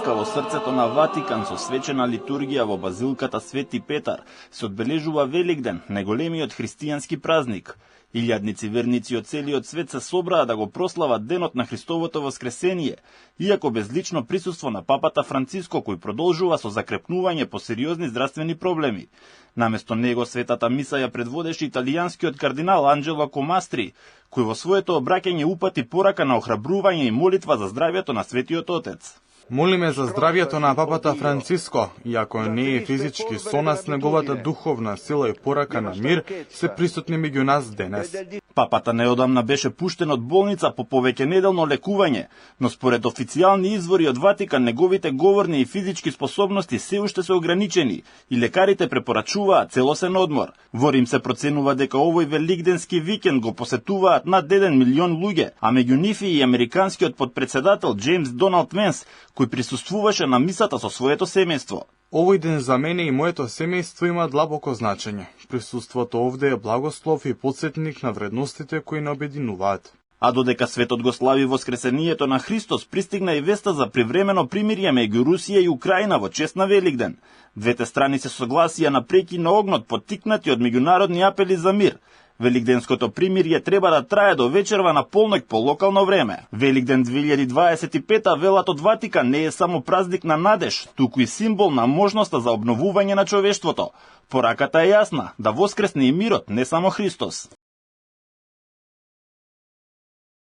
Франциска во срцето на Ватикан со свечена литургија во базилката Свети Петар се одбележува Великден, најголемиот христијански празник. Илјадници верници од целиот свет се собраа да го прослават денот на Христовото воскресение, иако без лично присуство на папата Франциско, кој продолжува со закрепнување по сериозни здравствени проблеми. Наместо него светата миса ја предводеше италијанскиот кардинал Анджело Комастри, кој во своето обраќање упати порака на охрабрување и молитва за здравјето на Светиот Отец. Молиме за здравјето на папата Франциско, иако не е физички со нас, неговата духовна сила и порака на мир се присутни меѓу нас денес. Папата неодамна беше пуштен од болница по повеќенеделно лекување, но според официјални извори од Ватикан неговите говорни и физички способности се уште се ограничени и лекарите препорачуваат целосен одмор. Во Рим се проценува дека овој великденски викенд го посетуваат над 1 милион луѓе, а меѓу нив и американскиот подпредседател Џејмс Доналд Венс, кој присуствуваше на мисата со своето семејство. Овој ден за мене и моето семејство има длабоко значење. Присуството овде е благослов и потсетник на вредностите кои не обединуваат. А додека светот го слави воскресението на Христос, пристигна и веста за привремено примирие меѓу Русија и Украина во чест на Великден. Двете страни се согласија на преки на огнот, поттикнати од меѓународни апели за мир. Великденското примирие треба да трае до вечерва на полноќ по локално време. Великден 2025, велат од Ватикан, не е само празник на надеж, туку и символ на можноста за обновување на човештвото. Пораката е јасна, да воскресне и мирот, не само Христос.